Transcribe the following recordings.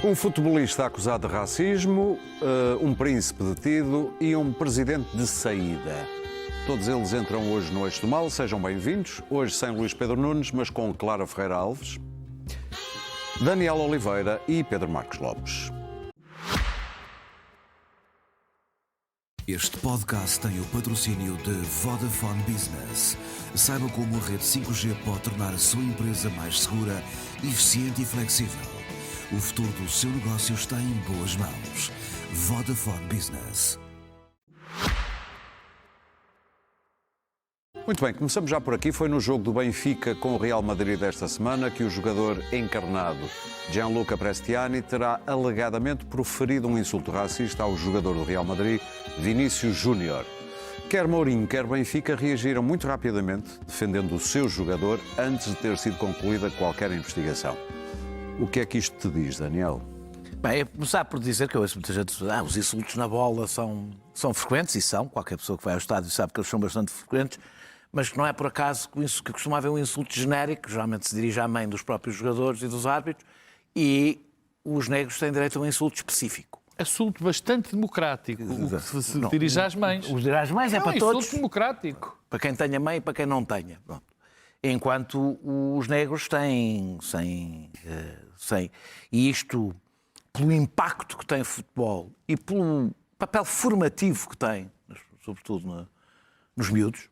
Um futebolista acusado de racismo, um príncipe detido e um presidente de saída. Todos eles entram hoje no Eixo do Mal. Sejam bem-vindos. Hoje sem Luís Pedro Nunes, mas com Clara Ferreira Alves, Daniel Oliveira e Pedro Marcos Lopes. Este podcast tem o patrocínio de Vodafone Business. Saiba como a rede 5G pode tornar a sua empresa mais segura, eficiente e flexível. O futuro do seu negócio está em boas mãos. Vodafone Business. Muito bem, começamos já por aqui. Foi no jogo do Benfica com o Real Madrid desta semana que o jogador encarnado Gianluca Prestiani terá alegadamente proferido um insulto racista ao jogador do Real Madrid, Vinícius Júnior. Quer Mourinho, quer Benfica reagiram muito rapidamente, defendendo o seu jogador antes de ter sido concluída qualquer investigação. O que é que isto te diz, Daniel? Bem, é começar por dizer que eu ouço muita gente dizer os insultos na bola são frequentes, e são. Qualquer pessoa que vai ao estádio sabe que eles são bastante frequentes, mas que não é por acaso que costuma haver um insulto genérico, geralmente se dirige à mãe dos próprios jogadores e dos árbitros, e os negros têm direito a um insulto específico. Assunto bastante democrático, o que se dirige às mães. O dirige às mães é para todos. Insulto democrático. Para quem tenha mãe e para quem não tenha. Pronto. Enquanto os negros têm e isto, pelo impacto que tem o futebol e pelo papel formativo que tem, sobretudo nos miúdos,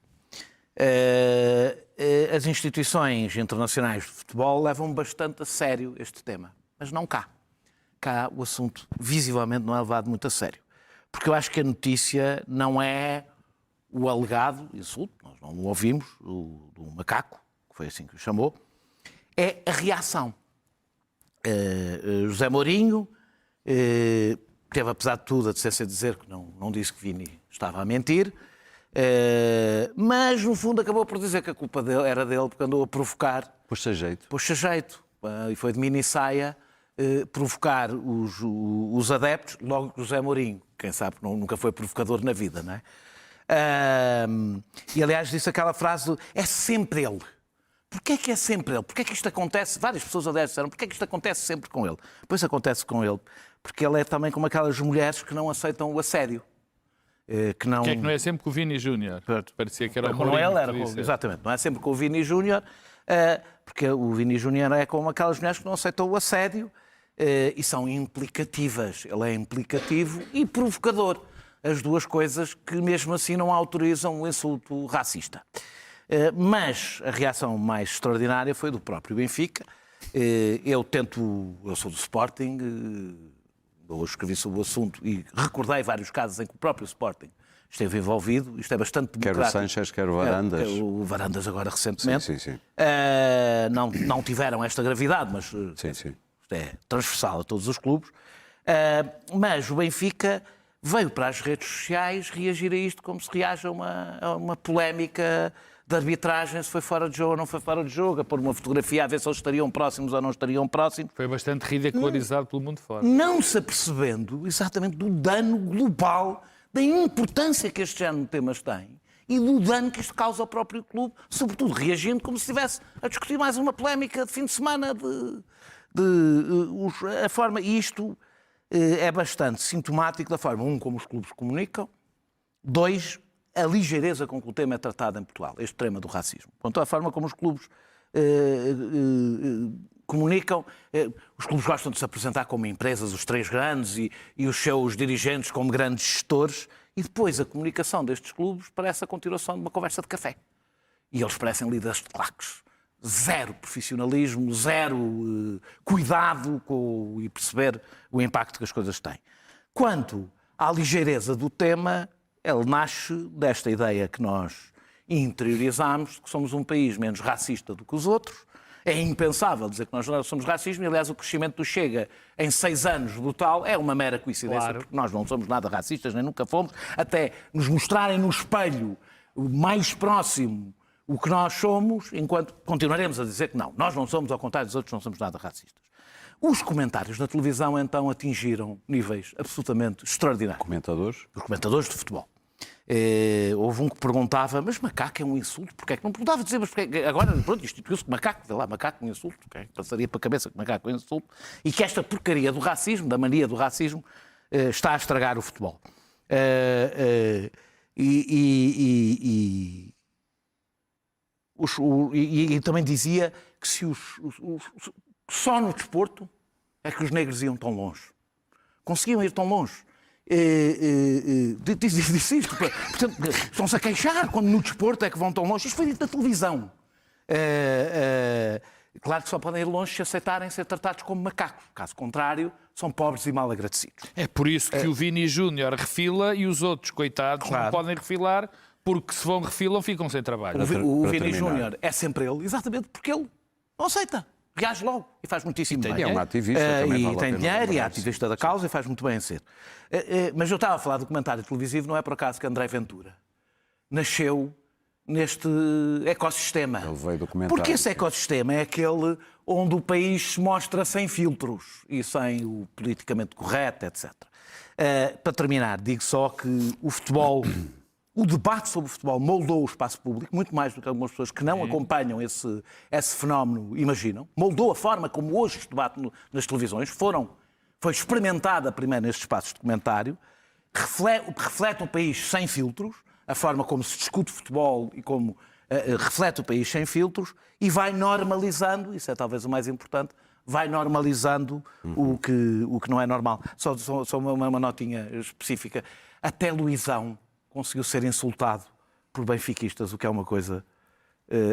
as instituições internacionais de futebol levam bastante a sério este tema. Mas não cá. Cá o assunto visivelmente não é levado muito a sério. Porque eu acho que a notícia não é o alegado insulto, nós não o ouvimos, do macaco, que foi assim que o chamou, é a reação. José Mourinho teve, apesar de tudo, a decência de dizer que não disse que Vini estava a mentir, mas, no fundo, acabou por dizer que a culpa era dele porque andou a provocar. Pôs-se a jeito. Pôs-se a jeito. E foi de mini saia provocar os adeptos, logo José Mourinho. Quem sabe nunca foi provocador na vida, não é? E, aliás, disse aquela frase, é sempre ele. Porquê é que é sempre ele? Porquê é que isto acontece? Várias pessoas, aliás, disseram, porquê é que isto acontece sempre com ele? Pois acontece com ele, porque ele é também como aquelas mulheres que não aceitam o assédio. Que é que não é sempre com o Vini Júnior? Parecia que era o Mourinho. Exatamente, não é sempre com o Vini Júnior, porque o Vini Júnior é como aquelas mulheres que não aceitam o assédio e são implicativas. Ele é implicativo e provocador. As duas coisas que, mesmo assim, não autorizam o insulto racista. Mas a reação mais extraordinária foi do próprio Benfica. Eu sou do Sporting, eu escrevi sobre o assunto e recordei vários casos em que o próprio Sporting esteve envolvido. Isto é bastante democrático. Quer o Sanches, quer o Varandas. O Varandas agora recentemente. Sim. Não tiveram esta gravidade, mas Sim. Isto é transversal a todos os clubes. Mas o Benfica veio para as redes sociais reagir a isto como se reage a uma polémica de arbitragem, se foi fora de jogo ou não foi fora de jogo, a pôr uma fotografia a ver se eles estariam próximos ou não estariam próximos. Foi bastante ridicularizado pelo mundo fora. Não se apercebendo exatamente do dano global, da importância que este género de temas tem e do dano que isto causa ao próprio clube, sobretudo reagindo como se estivesse a discutir mais uma polémica de fim de semana a forma. E isto é bastante sintomático da forma, como os clubes comunicam, a ligeireza com que o tema é tratado em Portugal, este tema do racismo. Quanto à forma como os clubes comunicam, os clubes gostam de se apresentar como empresas, os três grandes, e os seus dirigentes como grandes gestores, e depois a comunicação destes clubes parece a continuação de uma conversa de café. E eles parecem líderes de claques. Zero profissionalismo, zero cuidado e perceber o impacto que as coisas têm. Quanto à ligeireza do tema, ele nasce desta ideia que nós interiorizamos, de que somos um país menos racista do que os outros. É impensável dizer que nós não somos racistas, e aliás o crescimento do Chega em 6 anos brutal é uma mera coincidência, claro. Porque nós não somos nada racistas, nem nunca fomos, até nos mostrarem no espelho o mais próximo o que nós somos, enquanto continuaremos a dizer que nós não somos, ao contrário dos outros, não somos nada racistas. Os comentários na televisão, então, atingiram níveis absolutamente extraordinários. Comentadores? Os comentadores de futebol. Houve um que perguntava, mas macaco é um insulto? Porquê é que não perguntava dizer, mas porquê? Agora, pronto, instituiu-se que macaco, vê lá, macaco é um insulto, okay? Passaria para a cabeça que macaco é um insulto, e que esta porcaria do racismo, da mania do racismo, está a estragar o futebol. E também dizia que só no desporto é que os negros iam tão longe. Conseguiam ir tão longe. Disse isto. Portanto, estão-se a queixar quando no desporto é que vão tão longe. Isto foi dito na televisão. Claro que só podem ir longe se aceitarem ser tratados como macacos. Caso contrário, são pobres e mal agradecidos. É por isso que o Vini Júnior refila e os outros, coitados, não podem refilar, porque se vão refilam ficam sem trabalho. O Vini Júnior é sempre ele, exatamente porque ele não aceita. Reage logo e faz muitíssimo bem. E é um ativista. E tem dinheiro e é ativista da causa e faz muito bem em ser. Mas eu estava a falar do comentário televisivo, não é por acaso que André Ventura nasceu neste ecossistema. Ele veio do comentário. Porque esse ecossistema é aquele onde o país se mostra sem filtros e sem o politicamente correto, etc. Para terminar, digo só que o futebol... O debate sobre o futebol moldou o espaço público, muito mais do que algumas pessoas que não acompanham esse fenómeno imaginam. Moldou a forma como hoje se debate nas televisões. Foi experimentada primeiro nestes espaços de comentário. Reflete o país sem filtros, a forma como se discute futebol e como reflete o país sem filtros, e vai normalizando, isso é talvez o mais importante, vai normalizando o que não é normal. Só uma notinha específica. Até Luizão conseguiu ser insultado por benfiquistas, o que é uma coisa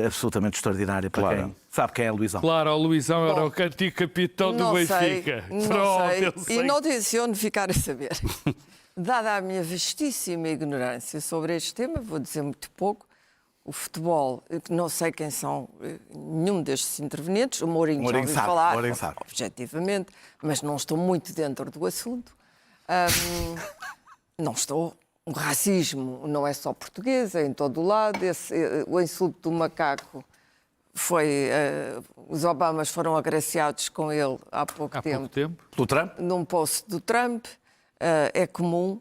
absolutamente extraordinária para quem sabe quem é Luizão. Claro, o Luizão era o antigo capitão do Benfica. Não sei. E não tenciono ficar a saber. Dada a minha vastíssima ignorância sobre este tema, vou dizer muito pouco. O futebol, não sei quem são nenhum destes intervenientes, o Mourinho já ouvi falar, objetivamente, mas não estou muito dentro do assunto. Não estou. O racismo não é só português, é em todo o lado. O insulto do macaco foi... os Obamas foram agraciados com ele há pouco tempo. Pelo Trump? Num post do Trump. É comum.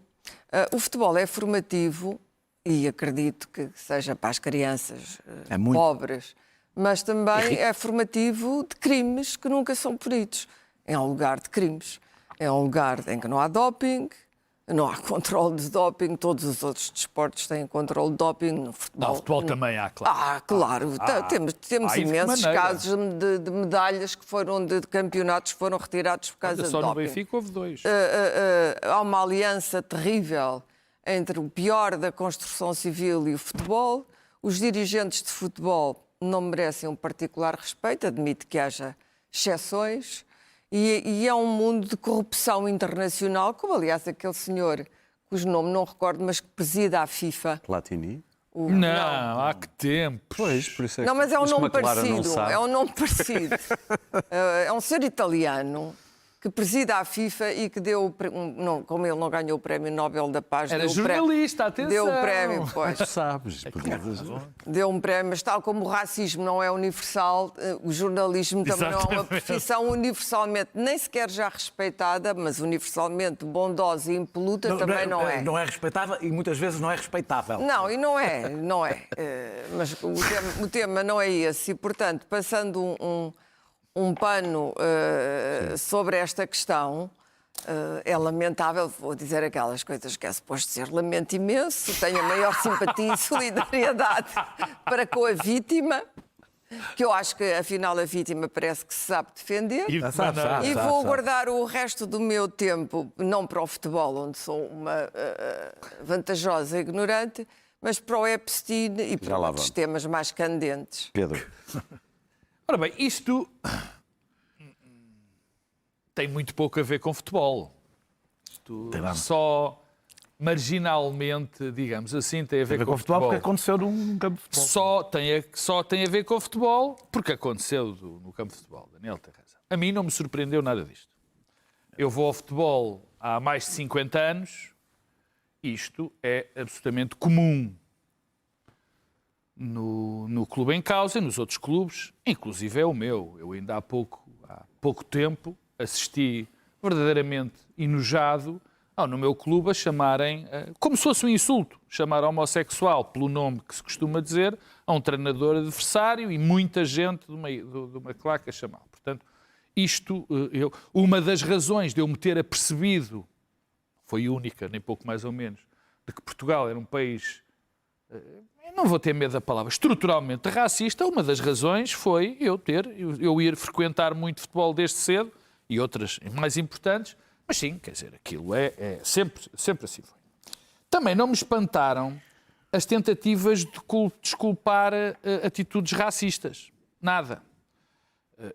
O futebol é formativo e acredito que seja para as crianças pobres, mas também é formativo de crimes que nunca são punidos. É um lugar de crimes. É um lugar em que não há doping, não há controle de doping, todos os outros desportos têm controle de doping. No futebol, no futebol também há, claro. Claro. Temos imensos casos de medalhas que foram de campeonatos que foram retirados por causa de doping. Só no Benfica houve 2. Há uma aliança terrível entre o pior da construção civil e o futebol. Os dirigentes de futebol não merecem um particular respeito, admito que haja exceções. E é um mundo de corrupção internacional, como aliás aquele senhor, cujo nome não recordo, mas que presida a FIFA. Platini? Não, há que tempo. Pois, por isso é que... Não, mas é um nome parecido. É um nome parecido. É um senhor italiano que presida a FIFA e que deu, como ele não ganhou o Prémio Nobel da Paz... Era jornalista, atenção! Deu o prémio, pois. Tu sabes. Deu um prémio, mas tal como o racismo não é universal, o jornalismo também não é uma profissão universalmente, nem sequer já respeitada, mas universalmente bondosa e impoluta também não é. Não é respeitável e muitas vezes não é respeitável. Não, e não é. Mas o tema não é esse e, portanto, passando um pano sobre esta questão, é lamentável, vou dizer aquelas coisas que é suposto ser, lamento imenso, tenho a maior simpatia e solidariedade para com a vítima, que eu acho que afinal a vítima parece que se sabe defender, e vou guardar o resto do meu tempo, não para o futebol, onde sou uma vantajosa ignorante, mas para o Epstein e para outros temas mais candentes. Pedro. Ora bem, isto tem muito pouco a ver com futebol. Isto só marginalmente, digamos assim, tem a ver com futebol. Porque aconteceu num campo de futebol. Só tem a ver com futebol porque aconteceu no campo de futebol. Daniel tem razão. A mim não me surpreendeu nada disto. Eu vou ao futebol há mais de 50 anos. Isto é absolutamente comum no clube em causa e nos outros clubes, inclusive é o meu. Eu ainda há pouco tempo assisti verdadeiramente enojado no meu clube a chamarem, como se fosse um insulto, chamar homossexual pelo nome que se costuma dizer a um treinador adversário e muita gente de uma claque a chamá-lo. Portanto, uma das razões de eu me ter apercebido, foi única, nem pouco mais ou menos, de que Portugal era um país, não vou ter medo da palavra, estruturalmente racista, uma das razões foi eu ir frequentar muito futebol desde cedo e outras mais importantes, mas sim, quer dizer, aquilo sempre assim foi. Também não me espantaram as tentativas de desculpar atitudes racistas. Nada.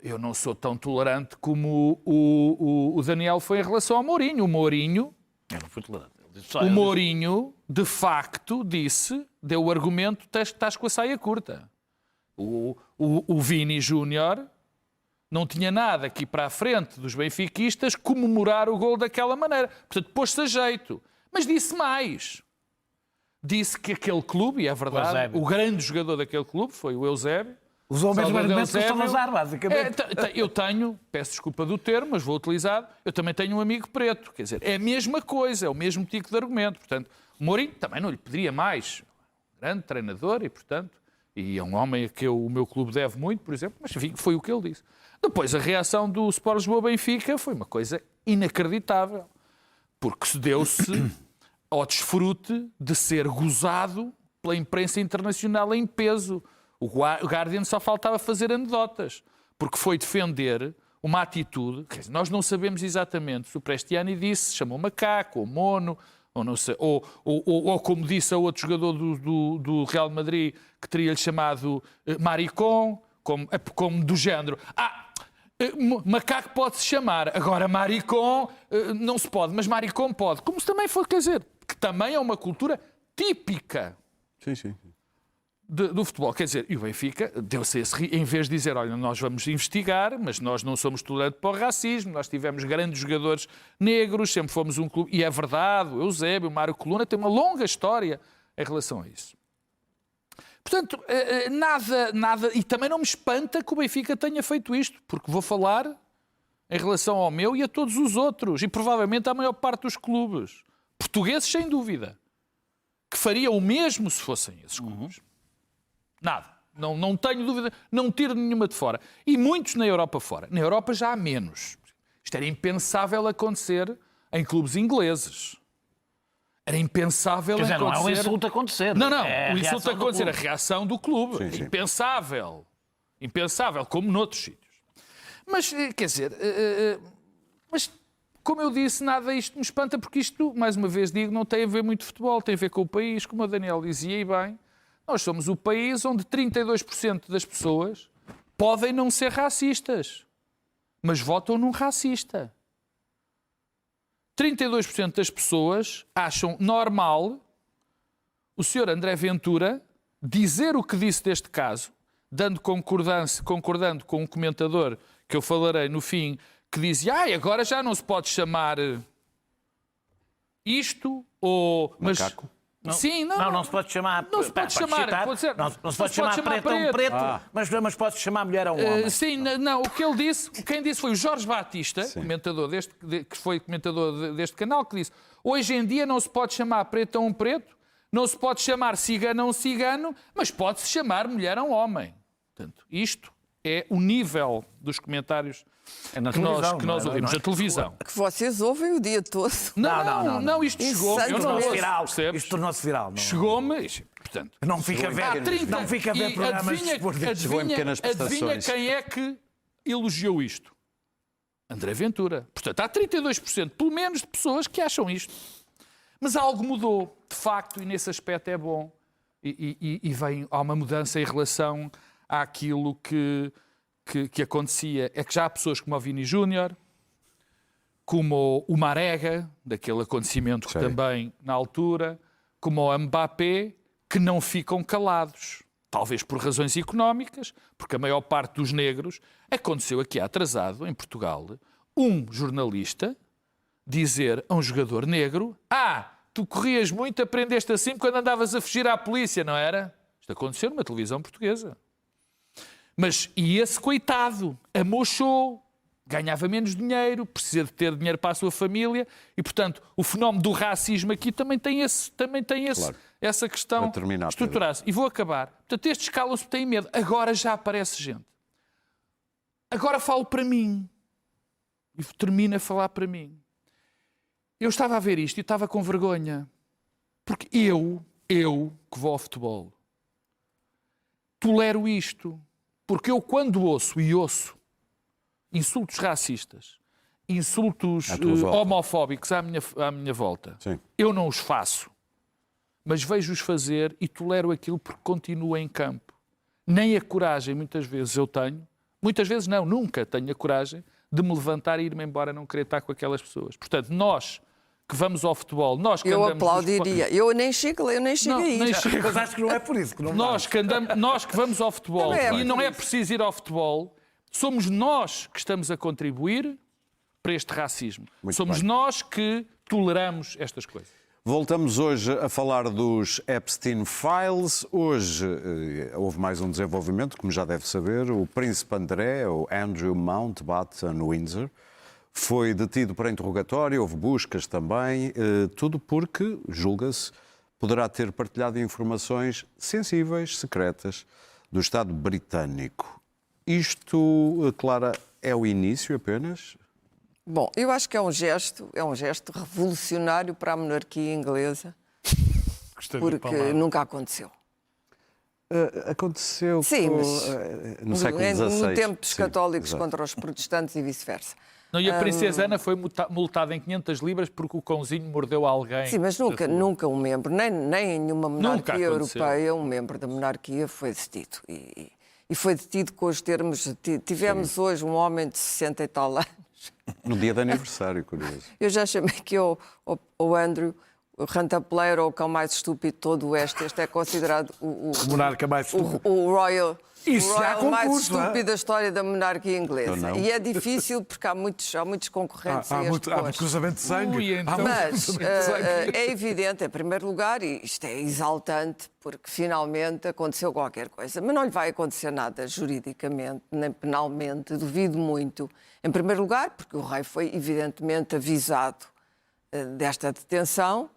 Eu não sou tão tolerante como o Daniel foi em relação ao Mourinho. O Mourinho, Eu não fui tolerante. de facto, deu o argumento que estás com a saia curta. O Vini Júnior não tinha nada aqui para a frente dos benfiquistas comemorar o gol daquela maneira. Portanto, pôs-se a jeito. Mas disse mais. Disse que aquele clube, e é verdade, o grande jogador daquele clube foi o Eusébio. Usou o mesmo argumento que o Eusébio. Salazar, basicamente. Eu tenho, peço desculpa do termo, mas vou utilizar, eu também tenho um amigo preto. Quer dizer, é a mesma coisa, é o mesmo tipo de argumento. Portanto, o Mourinho também não lhe pediria mais. Grande treinador e, portanto, e é um homem a que o meu clube deve muito, por exemplo, mas enfim, foi o que ele disse. Depois, a reação do Sport Lisboa-Benfica foi uma coisa inacreditável, porque se deu-se ao desfrute de ser gozado pela imprensa internacional em peso. O Guardian só faltava fazer anedotas, porque foi defender uma atitude, quer dizer, nós não sabemos exatamente se o Prestiani disse, chamou macaco, ou mono, ou não sei, ou como disse a outro jogador do Real Madrid, que teria-lhe chamado maricón, como do género. Macaco pode-se chamar, agora maricón não se pode, mas maricón pode. Como se também for, quer dizer, que também é uma cultura típica. Sim. Do futebol. Quer dizer, e o Benfica deu-se esse, em vez de dizer, olha, nós vamos investigar, mas nós não somos tolerantes para o racismo, nós tivemos grandes jogadores negros, sempre fomos um clube, e é verdade, o Eusébio, o Mário Coluna, tem uma longa história em relação a isso. Portanto, nada, e também não me espanta que o Benfica tenha feito isto, porque vou falar em relação ao meu e a todos os outros, e provavelmente à maior parte dos clubes, portugueses sem dúvida, que fariam o mesmo se fossem esses clubes. Nada. Não tenho dúvida, não tiro nenhuma de fora. E muitos na Europa fora. Na Europa já há menos. Isto era impensável acontecer em clubes ingleses. Era impensável acontecer... não é um insulto acontecer. Não, é o insulto acontecer, a reação do clube. Sim. Impensável. Impensável, como noutros sítios. Mas, quer dizer... mas, como eu disse, nada isto me espanta, porque isto, mais uma vez digo, não tem a ver muito com futebol, tem a ver com o país, como o Daniel dizia, e bem... Nós somos o país onde 32% das pessoas podem não ser racistas, mas votam num racista. 32% das pessoas acham normal o Sr. André Ventura dizer o que disse deste caso, concordando com um comentador que eu falarei no fim, que dizia, agora já não se pode chamar isto ou... Macaco. Não, sim, não se pode chamar... Não se pode chamar, não se pode chamar preto a um preto, mas pode-se chamar mulher a um homem. Sim, não, o que ele disse, quem disse foi o Jorge Batista, comentador que foi comentador deste canal, que disse, hoje em dia não se pode chamar preto a um preto, não se pode chamar cigano a um cigano, mas pode-se chamar mulher a um homem. Portanto, isto é o nível dos comentários que nós ouvimos na televisão. Que vocês ouvem o dia todo. Não, isto chegou. Isto tornou-se viral. Chegou-me, portanto... Não fica a ver programas de desporto. Chegou em pequenas Adivinha prestações. quem é que elogiou isto? André Ventura. Portanto, há 32%, pelo menos, de pessoas que acham isto. Mas algo mudou, de facto, e nesse aspecto é bom. Há uma mudança em relação àquilo que acontecia. É que já há pessoas como o Vini Júnior, como o Marega, daquele acontecimento que também na altura, como o Mbappé, que não ficam calados. Talvez por razões económicas, porque a maior parte dos negros... Aconteceu aqui atrasado, em Portugal, um jornalista dizer a um jogador negro: tu corrias muito, aprendeste assim quando andavas a fugir à polícia, não era? Isto aconteceu numa televisão portuguesa. E esse coitado amochou ganhava menos dinheiro, precisa de ter dinheiro para a sua família e, portanto, o fenómeno do racismo aqui também tem Claro. essa questão Para terminar, estruturada. E vou acabar. Portanto, estes calam-se têm medo. Agora já aparece gente. Agora falo para mim. E termino a falar para mim. Eu estava a ver isto e estava com vergonha. Porque eu que vou ao futebol, tolero isto. Porque eu, quando ouço insultos racistas, insultos À tua volta. homofóbicos à minha volta, Sim. eu não os faço. Mas vejo-os fazer e tolero aquilo porque continuo em campo. Nem a coragem, muitas vezes, eu tenho. Muitas vezes não, nunca tenho a coragem de me levantar e ir-me embora, não querer estar com aquelas pessoas. Portanto, nós que vamos ao futebol, nós que Eu andamos... aplaudiria. Eu nem chego aí. Nem chego. Mas acho que não é por isso que não Nós que vamos ao futebol, Também é e não por é isso. preciso ir ao futebol, somos nós que estamos a contribuir para este racismo. Muito Somos bem. nós que toleramos estas coisas. Voltamos hoje a falar dos Epstein Files. Hoje houve mais um desenvolvimento, como já deve saber. O príncipe André, o Andrew Mountbatten Windsor, foi detido para interrogatório, houve buscas também, tudo porque, julga-se, poderá ter partilhado informações sensíveis, secretas, do Estado britânico. Isto, Clara, é o início apenas? Bom, eu acho que é um gesto revolucionário para a monarquia inglesa, porque nunca aconteceu. Aconteceu Sim, mas no século XVI. no tempo dos Sim, católicos exato. contra os protestantes e vice-versa. Não, e a princesa Ana foi multada em 500 libras porque o cãozinho mordeu alguém. Sim, mas nunca um membro, nem em nenhuma monarquia aconteceu. europeia, um membro da monarquia foi detido. E foi detido com os termos... Tivemos hoje um homem de 60 e tal anos. No dia de aniversário, curioso. Eu já chamei que o Andrew, o rantapleiro ou o cão mais estúpido de todo o Oeste. Este é considerado o monarca mais estúpido. o Royal... Isso o já há Royal mais concurso, não é? estúpido da história da monarquia Ou inglesa. não? E é difícil porque há muitos concorrentes a Há este muito posto. cruzamento de sangue. Ui, então- Há muito Mas cruzamento de sangue. é evidente, em primeiro lugar, e isto é exaltante, porque finalmente aconteceu qualquer coisa. Mas não lhe vai acontecer nada juridicamente, nem penalmente, duvido muito. Em primeiro lugar, porque o rei foi evidentemente avisado desta detenção,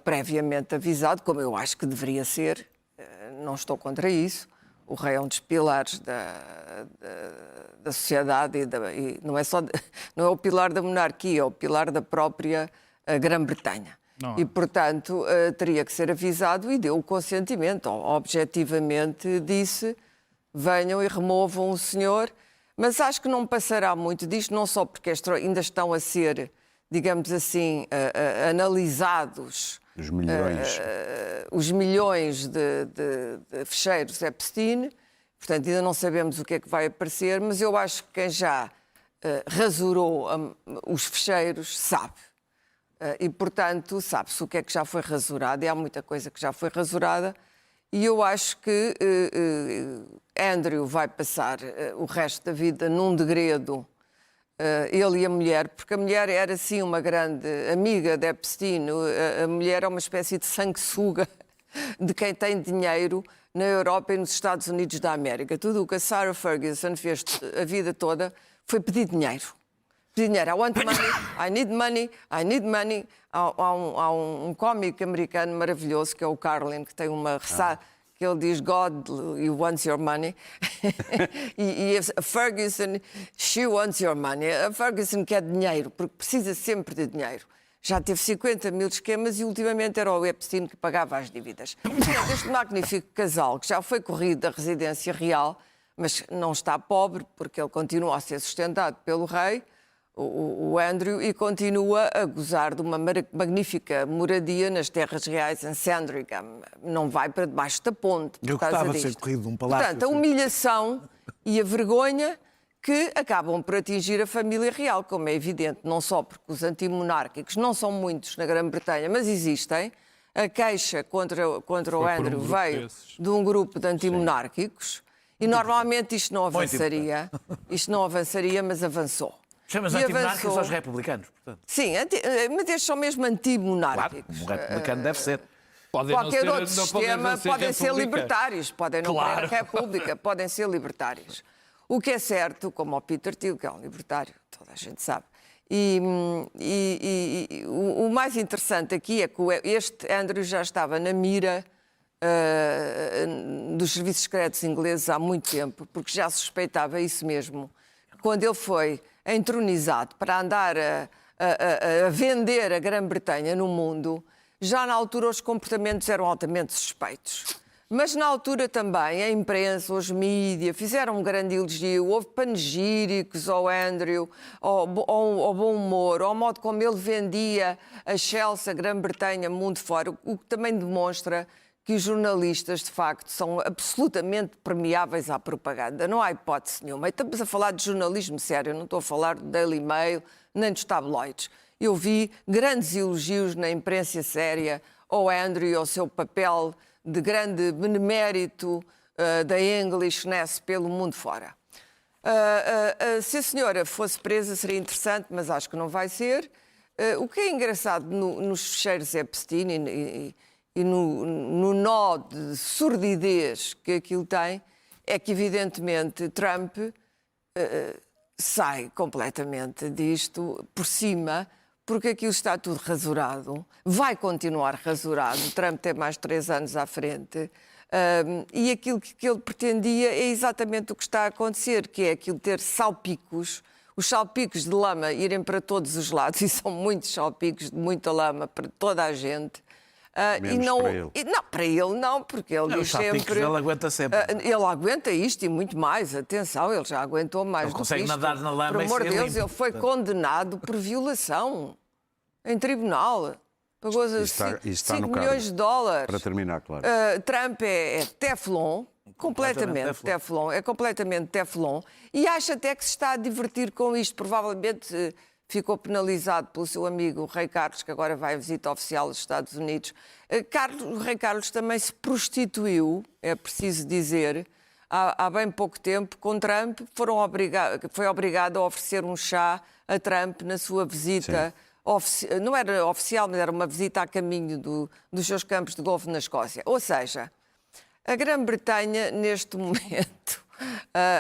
previamente avisado, como eu acho que deveria ser, não estou contra isso. O rei é um dos pilares da sociedade e não é o pilar da monarquia, é o pilar da própria Grã-Bretanha. E, portanto, teria que ser avisado e deu o consentimento. Objetivamente disse, venham e removam o senhor. Mas acho que não passará muito disto, não só porque ainda estão a ser, digamos assim, analisados os milhões de fecheiros Epstein, portanto ainda não sabemos o que é que vai aparecer, mas eu acho que quem já rasurou os fecheiros sabe. E, portanto, sabe-se o que é que já foi rasurado, e há muita coisa que já foi rasurada, e eu acho que Andrew vai passar o resto da vida num degredo, ele e a mulher, porque a mulher era, sim, uma grande amiga de Epstein. A mulher é uma espécie de sanguessuga de quem tem dinheiro na Europa e nos Estados Unidos da América. Tudo o que a Sarah Ferguson fez a vida toda foi pedir dinheiro. Pedir dinheiro. I want money, I need money, I need money. Há um cómico americano maravilhoso, que é o Carlin, que tem uma que ele diz, God, he wants your money. e a Ferguson, she wants your money. A Ferguson quer dinheiro, porque precisa sempre de dinheiro. Já teve 50 mil esquemas e ultimamente era o Epstein que pagava as dívidas. Este magnífico casal, que já foi corrido da residência real, mas não está pobre, porque ele continua a ser sustentado pelo rei, o Andrew, e continua a gozar de uma magnífica moradia nas terras reais em Sandringham. Não vai para debaixo da ponte por Eu causa gostava de disto. ser corrido de um palácio. Portanto, a assim. humilhação e a vergonha que acabam por atingir a família real, como é evidente, não só porque os antimonárquicos não são muitos na Grã-Bretanha, mas existem. A queixa contra o Andrew veio de um grupo de antimonárquicos e normalmente isto não avançaria, mas avançou. Chamas antimonárquicos aos republicanos, portanto. Sim, mas estes são mesmo Claro, antimonárquicos. um republicano deve ser. Podem não Qualquer ser- outro não sistema podem ser republicanos. libertários, podem não Claro. querer a república, podem ser libertários. O que é certo, como o Peter Thiel, que é um libertário, toda a gente sabe, e o mais interessante aqui é que este Andrew já estava na mira dos serviços secretos ingleses há muito tempo, porque já suspeitava isso mesmo. Quando ele foi entronizado para andar a vender a Grã-Bretanha no mundo, já na altura os comportamentos eram altamente suspeitos. Mas na altura também a imprensa, os mídias fizeram um grande elogio, houve panegíricos ao Andrew, ao bom humor, ao modo como ele vendia a Chelsea, a Grã-Bretanha, mundo fora, o que também demonstra que os jornalistas, de facto, são absolutamente permeáveis à propaganda. Não há hipótese nenhuma. E estamos a falar de jornalismo sério, não estou a falar do Daily Mail, nem dos tabloides. Eu vi grandes elogios na imprensa séria ao Andrew e ao seu papel de grande benemérito da Englishness pelo mundo fora. Se a senhora fosse presa seria interessante, mas acho que não vai ser. O que é engraçado nos fecheiros Epstein e no nó de sordidez que aquilo tem é que, evidentemente, Trump sai completamente disto por cima, porque aquilo está tudo rasurado, vai continuar rasurado, Trump tem mais 3 anos à frente, e aquilo que ele pretendia é exatamente o que está a acontecer, que é aquilo de ter salpicos, os salpicos de lama irem para todos os lados, e são muitos salpicos de muita lama para toda a gente. Menos para ele. Não, para ele não, porque ele diz sempre... Ele aguenta sempre. Ele aguenta isto e muito mais, atenção, ele já aguentou mais Ele do consegue que isto. nadar na lama Por e amor de ser Deus, limpo. ele foi condenado por violação em tribunal. Pagou está no 5 cargo. milhões de dólares. Para terminar, claro. Trump é teflon, completamente teflon, é completamente teflon, e acha até que se está a divertir com isto. Provavelmente ficou penalizado pelo seu amigo Rei Carlos, que agora vai à visita oficial dos Estados Unidos. O Rei Carlos também se prostituiu, é preciso dizer, há bem pouco tempo, com Trump. Foi obrigado a oferecer um chá a Trump na sua visita. Não era oficial, mas era uma visita a caminho dos seus campos de golfe na Escócia. Ou seja, a Grã-Bretanha, neste momento,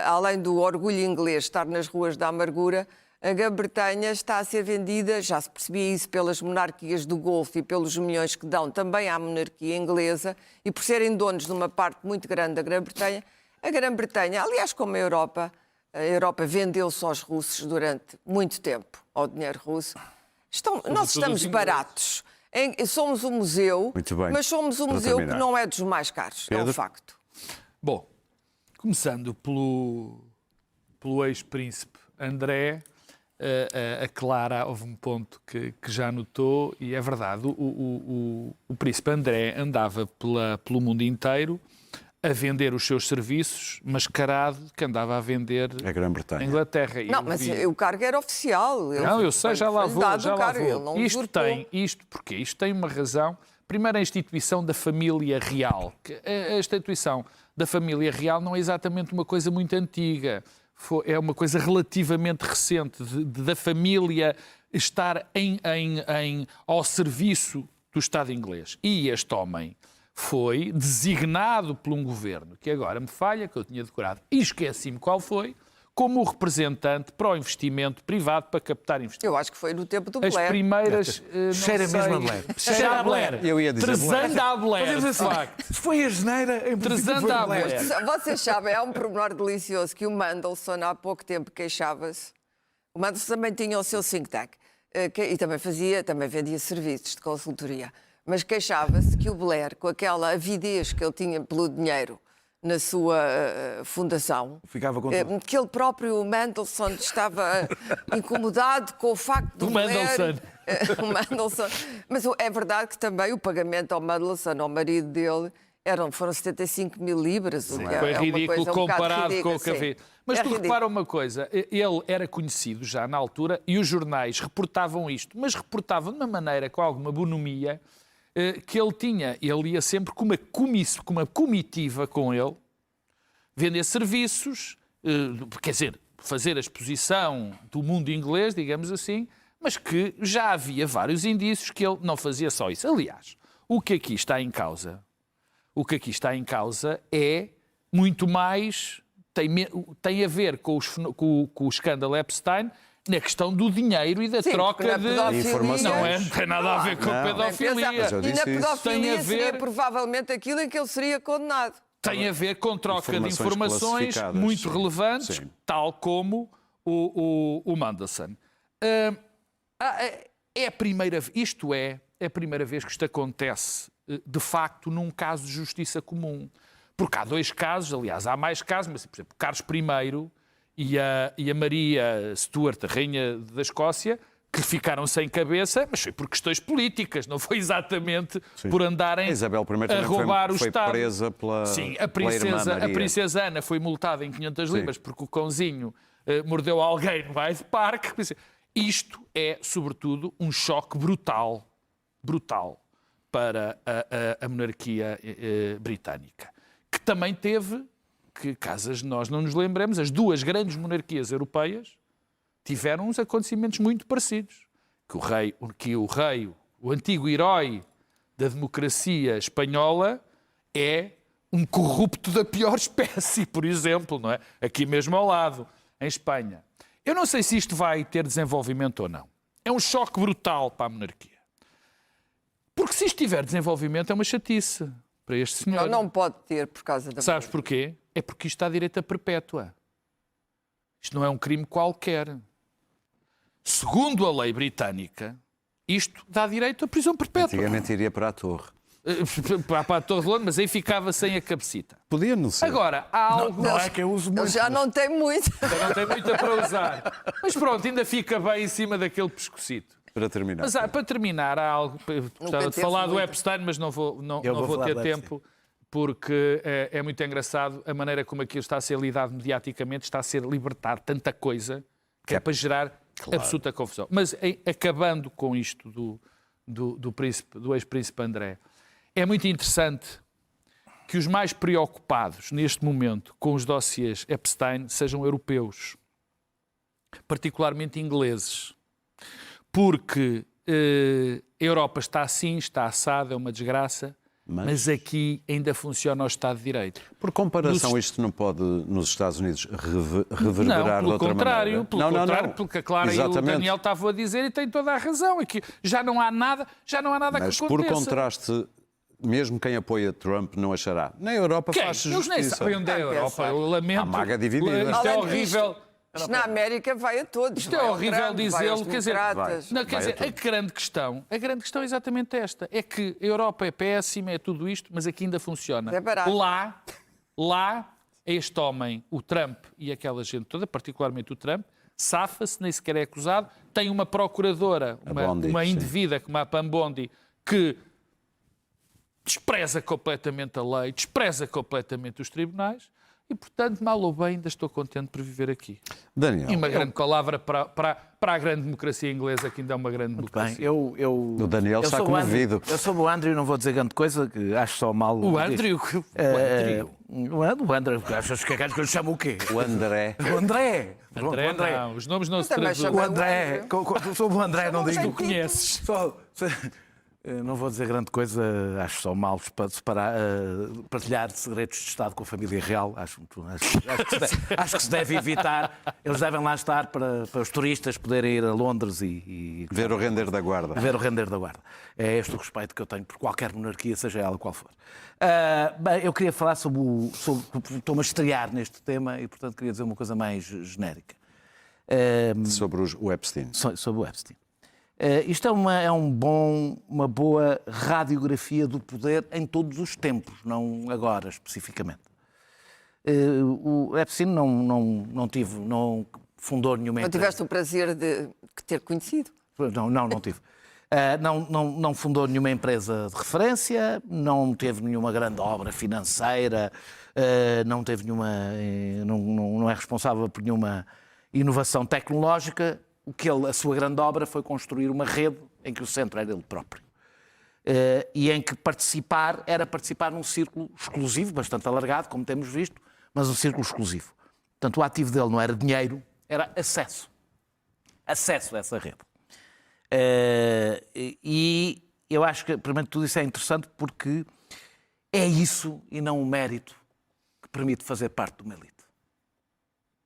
além do orgulho inglês estar nas ruas da amargura, a Grã-Bretanha está a ser vendida, já se percebia isso, pelas monarquias do Golfo e pelos milhões que dão também à monarquia inglesa, e por serem donos de uma parte muito grande da Grã-Bretanha, a Grã-Bretanha, aliás, como a Europa vendeu-se aos russos durante muito tempo, ao dinheiro russo. Nós estamos baratos. Somos um museu, mas somos um museu que não é dos mais caros, é um facto. Bom, começando pelo ex-príncipe André, a Clara, houve um ponto que já notou, e é verdade, o príncipe André andava pelo mundo inteiro a vender os seus serviços, mascarado que andava a vender a Grã-Bretanha. A Inglaterra. Não, mas o cargo era oficial. Não, eu sei, já lá vou. Isto tem uma razão. Primeiro, a instituição da família real. A instituição da família real não é exatamente uma coisa muito antiga. É uma coisa relativamente recente, da família estar ao serviço do Estado inglês. E este homem foi designado por um governo, que agora me falha, que eu tinha decorado, e esqueci-me qual foi, como representante para o investimento privado, para captar investimento. Eu acho que foi no tempo do Blair. As primeiras... Cheira mesmo a Blair. Cheira a Blair. Eu ia dizer Trezando a Blair, de facto. Foi a geneira em Trezando a Blair. Vocês sabem, há um pormenor delicioso que o Mandelson há pouco tempo queixava-se. O Mandelson também tinha o seu think tank e também vendia serviços de consultoria. Mas queixava-se que o Blair, com aquela avidez que ele tinha pelo dinheiro na sua fundação, ficava com tudo. que ele próprio, o Mandelson, estava incomodado com o facto do Blair... O Mandelson. Mas é verdade que também o pagamento ao Mandelson, ao marido dele, foram 75 mil libras. Sim, foi ridículo comparado com o café. Mas tu repara uma coisa, ele era conhecido já na altura e os jornais reportavam isto, mas reportavam de uma maneira, com alguma bonomia, que ele ia sempre com uma comitiva com ele, vender serviços, quer dizer, fazer a exposição do mundo inglês, digamos assim, mas que já havia vários indícios que ele não fazia só isso. Aliás, o que aqui está em causa é muito mais tem a ver com o escândalo Epstein na questão do dinheiro e da troca de informações. Não tem nada a ver com pedofilia. Mas eu E na disse isso. Tem a pedofilia ver- seria provavelmente aquilo em que ele seria condenado. Tem a ver com troca de Informações informações classificadas, muito sim. relevantes, Sim. tal como o Mandelson. É a primeira vez que isto acontece, de facto, num caso de justiça comum. Porque há 2 casos, aliás, há mais casos, mas, por exemplo, Carlos I e a Maria Stuart, a rainha da Escócia, que ficaram sem cabeça, mas foi por questões políticas, não foi exatamente por andarem A Isabel I a também roubar o foi Estado. presa pela Sim, pela irmã Maria. a princesa Ana foi multada em 500 libras porque o cãozinho mordeu alguém no Hyde Park. Isto é, sobretudo, um choque brutal para a monarquia britânica, que também teve, que caso nós não nos lembremos, as 2 grandes monarquias europeias tiveram uns acontecimentos muito parecidos. Que o antigo herói da democracia espanhola é um corrupto da pior espécie, por exemplo, não é? Aqui mesmo ao lado, em Espanha. Eu não sei se isto vai ter desenvolvimento ou não. É um choque brutal para a monarquia. Porque se isto tiver desenvolvimento é uma chatice para este senhor. Não pode ter por causa da... Sabes porquê? É porque isto está direito a perpétua. Isto não é um crime qualquer. Segundo a lei britânica, isto dá direito à prisão perpétua. Antigamente iria para a torre. Para a Torre de Londres, mas aí ficava sem a cabecita. Podia não ser. Agora, há algo... Não é que eu uso Ele muito. já não tem muito. Não tem muita para usar. Mas pronto, ainda fica bem em cima daquele pescocito. Para terminar. Mas para terminar, há algo... Gostava de teve falar do muito. Epstein, mas não vou falar ter do tempo, porque é muito engraçado a maneira como aquilo está a ser lidado mediaticamente, está a ser libertar tanta coisa que é para gerar absoluta confusão. Mas acabando com isto do ex-príncipe André, é muito interessante que os mais preocupados neste momento com os dossiês Epstein sejam europeus, particularmente ingleses, porque a Europa está assim, está assada, é uma desgraça, mas aqui ainda funciona o Estado de Direito. Por comparação, isto não pode, nos Estados Unidos, reverberar de outra maneira? Pelo contrário, porque a Clara e o Daniel estavam a dizer e têm toda a razão. Aqui já não há nada Mas, que aconteça. por contraste, mesmo quem apoia Trump não achará. Na Europa Quem? faz-se Eles nem justiça. sabem onde é a Europa. Eu lamento. A maga dividida. Isto é Além horrível. Isto na América vai a todos. Isto é vai ao horrível Trump, vai dizê-lo, aos quer dizer, democratas. não, quer Vai a dizer, tudo. a grande questão é exatamente esta, é que a Europa é péssima, é tudo isto, mas aqui ainda funciona. É barato. Lá, este homem, o Trump e aquela gente toda, particularmente o Trump, safa-se, nem sequer é acusado, tem uma procuradora, Bondi, uma sim. indevida como a Pam Bondi, que despreza completamente a lei, despreza completamente os tribunais, e, portanto, mal ou bem, ainda estou contente por viver aqui. Daniel, E uma grande palavra para a grande democracia inglesa, que ainda é uma grande Bem, democracia. o Daniel está sou o Andrew. comovido. Eu sou o Andrew e não vou dizer grande coisa, que acho só mal. O Andrew? O Andrew, achas que eu lhe chamo o quê? O André. O André. André, O André. não, os nomes não se também traduzem. chamo- O André. Sou o André, não digo. Chama-o Tu conheces. Não vou dizer grande coisa, acho só mal partilhar segredos de Estado com a família real. Acho que se deve evitar. Eles devem lá estar para os turistas poderem ir a Londres e Ver o render da guarda. ver o render da guarda. É este o respeito que eu tenho por qualquer monarquia, seja ela qual for. Bem, eu queria falar sobre estou-me a estrear neste tema e, portanto, queria dizer uma coisa mais genérica. Sobre o Epstein. Sobre o Epstein. Isto é uma boa radiografia do poder em todos os tempos, não agora especificamente. O Epstein não fundou nenhuma Não empresa. tiveste o prazer de ter conhecido? Não tive. Não fundou nenhuma empresa de referência, não teve nenhuma grande obra financeira, não teve não é responsável por nenhuma inovação tecnológica. A sua grande obra foi construir uma rede em que o centro era ele próprio. E em que era participar num círculo exclusivo, bastante alargado, como temos visto, mas um círculo exclusivo. Portanto, o ativo dele não era dinheiro, era acesso. Acesso a essa rede. E eu acho que, primeiro de tudo, isso é interessante porque é isso e não o mérito que permite fazer parte de uma elite.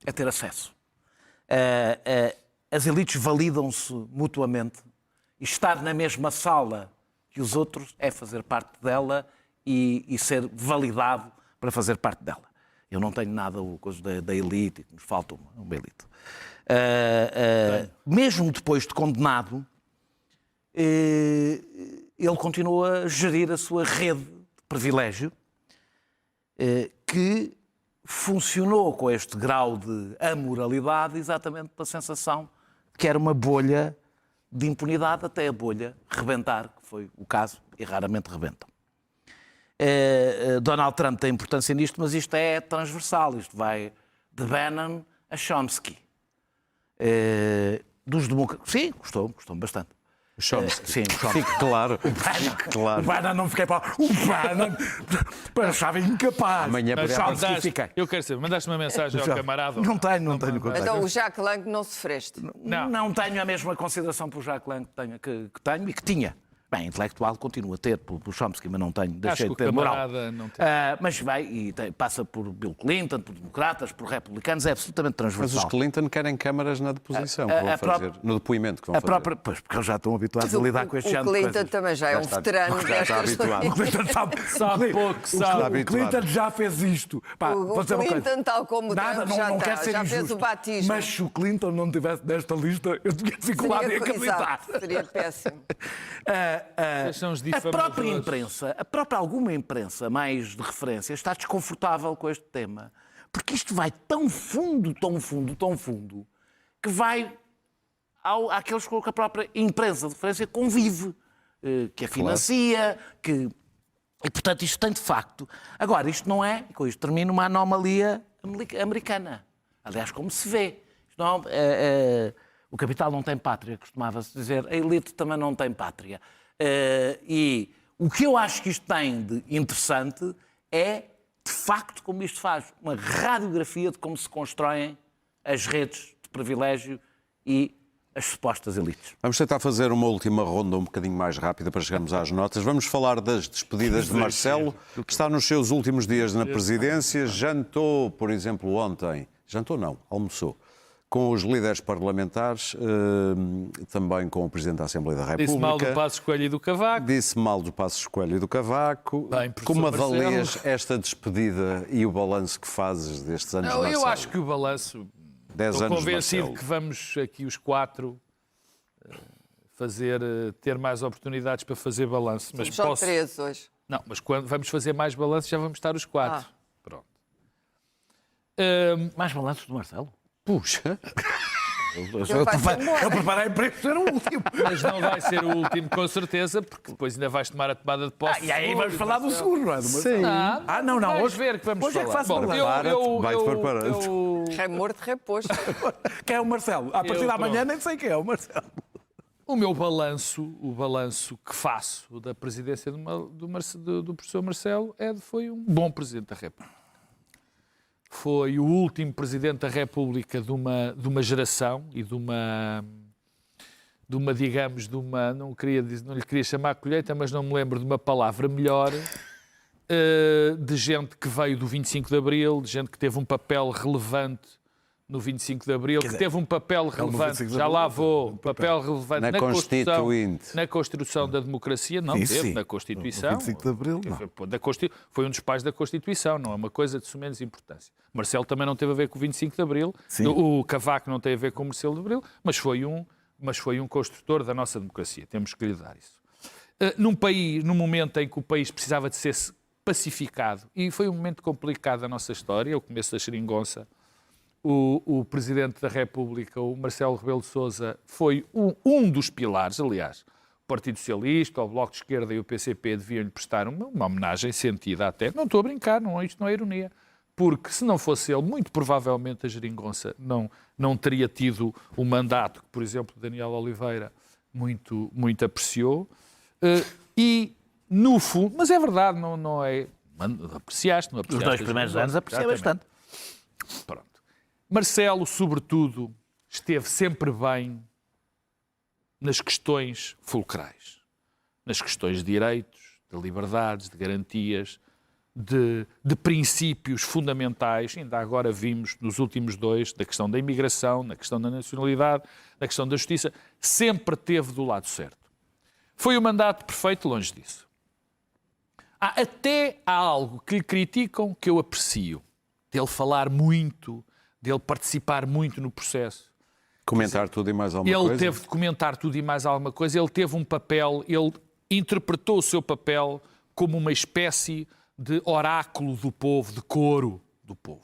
é ter acesso. As elites validam-se mutuamente e estar na mesma sala que os outros é fazer parte dela e ser validado para fazer parte dela. Eu não tenho nada o coisa da elite, que nos falta uma elite. Mesmo depois de condenado, ele continua a gerir a sua rede de privilégio, que funcionou com este grau de amoralidade exatamente pela sensação de que era uma bolha de impunidade até a bolha rebentar, que foi o caso, e raramente rebentam. Donald Trump tem importância nisto, mas isto é transversal. Isto vai de Bannon a Chomsky. Dos democratas... Sim, gostou-me bastante. Chomsky. Sim, Chomsky. Fique claro. O Bannon não fiquei para... O Bannon achava incapaz. Amanhã Mas para Chomsky fiquei. Eu quero saber, mandaste uma mensagem ao camarada? Não tenho contacto. Então o Jacques Lang não sofreste. Não tenho a mesma consideração por Jacques Lang que tenho e que tinha. Bem, intelectual continuo a ter pelo Chomsky, mas não tenho, deixei de ter moral. Não tem. Mas vai e passa por Bill Clinton, por democratas, por republicanos, é absolutamente Mas transversal. os Clinton querem câmaras na deposição, que vão fazer, no depoimento que vão fazer. Pois, porque eles já estão habituados a lidar com este género O de Clinton coisas. também já é um veterano já está destas habituado. O Clinton sabe pouco, sabe. O Clinton já fez isto. Pá, O vou dizer uma coisa. Clinton, tal como o Nada, Trump, não quer ser já injusto, fez o batismo. mas se o Clinton não estivesse nesta lista, eu tinha dificuldade em acreditar. Exato, seria péssimo. Esses são os A própria difamadores. imprensa, alguma imprensa mais de referência, está desconfortável com este tema. Porque isto vai tão fundo, que vai àqueles com que a própria imprensa de referência convive, que a financia, que... E, portanto, isto tem de facto... Agora, isto não é, e com isto termina, uma anomalia americana. Aliás, como se vê. Isto não, o capital não tem pátria, costumava-se dizer. A elite também não tem pátria. E o que eu acho que isto tem de interessante é, de facto, como isto faz uma radiografia de como se constroem as redes de privilégio e as supostas elites. Vamos tentar fazer uma última ronda um bocadinho mais rápida para chegarmos às notas. Vamos falar das despedidas de Marcelo, que está nos seus últimos dias na presidência. Jantou, por exemplo, ontem. Jantou não, almoçou. Com os líderes parlamentares, também com o Presidente da Assembleia da República. Disse mal do Passos Coelho e do Cavaco. Disse mal do Passos Coelho e do Cavaco. Bem, Como professor avalias esta despedida e o balanço que fazes destes anos de Não, Marcelo? eu acho que o balanço... 10 Estou anos de convencido Marcelo. que vamos aqui os quatro ter mais oportunidades para fazer balanço. Mas Só 13 hoje. Não, mas quando vamos fazer mais balanço já vamos estar os quatro. Pronto. Mais balanços do Marcelo? Puxa, Eu preparei para isto ser o último. Mas não vai ser o último, com certeza, porque depois ainda vais tomar a tomada de posse. E aí vamos falar do segundo, não é? sim. Não. Vais Hoje, ver que vamos hoje é que falar. faço Bom, balanço. Vai-te preparando. Rei morto, reposto. Quem é o Marcelo? A partir Eu, da manhã pronto. nem sei quem é o Marcelo. O meu balanço, o balanço que faço da presidência do professor Marcelo foi um bom Presidente da República. Foi o último Presidente da República de uma geração e não lhe queria chamar colheita, mas não me lembro de uma palavra melhor, de gente que veio do 25 de Abril, de gente que teve um papel relevante no 25 de Abril, que teve um papel relevante, 25 de já Abril, lá vou, papel relevante Na Constituinte. na construção da democracia, não Sim, teve, sim. na Constituição. No 25 de Abril, não. Foi um dos pais da Constituição, não é uma coisa de sumenos importância. Marcelo também não teve a ver com o 25 de Abril, Sim. o Cavaco não tem a ver com o Marcelo de Abril, mas foi um construtor da nossa democracia, temos que lhe dar isso. Num momento em que o país precisava de ser pacificado, e foi um momento complicado da nossa história, o começo da geringonça, o Presidente da República, o Marcelo Rebelo de Sousa, foi um dos pilares, aliás, o Partido Socialista, o Bloco de Esquerda e o PCP deviam-lhe prestar uma homenagem sentida até. Não estou a brincar, isto não é ironia. Porque se não fosse ele, muito provavelmente a geringonça não teria tido o mandato que, por exemplo, Daniel Oliveira muito, muito apreciou. E, no fundo, mas é verdade, não é... Apreciaste, não apreciaste? Os 2 primeiros anos apreciei bastante. Pronto. Marcelo, sobretudo, esteve sempre bem nas questões fulcrais, nas questões de direitos, de liberdades, de garantias, de princípios fundamentais, ainda agora vimos nos últimos dois, da questão da imigração, na questão da nacionalidade, na questão da justiça, sempre esteve do lado certo. Foi o mandato perfeito, longe disso. Até há algo que lhe criticam que eu aprecio, dele falar muito, dele participar muito no processo. Comentar tudo e mais alguma coisa? Ele teve de comentar tudo e mais alguma coisa, ele teve um papel, ele interpretou o seu papel como uma espécie de oráculo do povo, de coro do povo.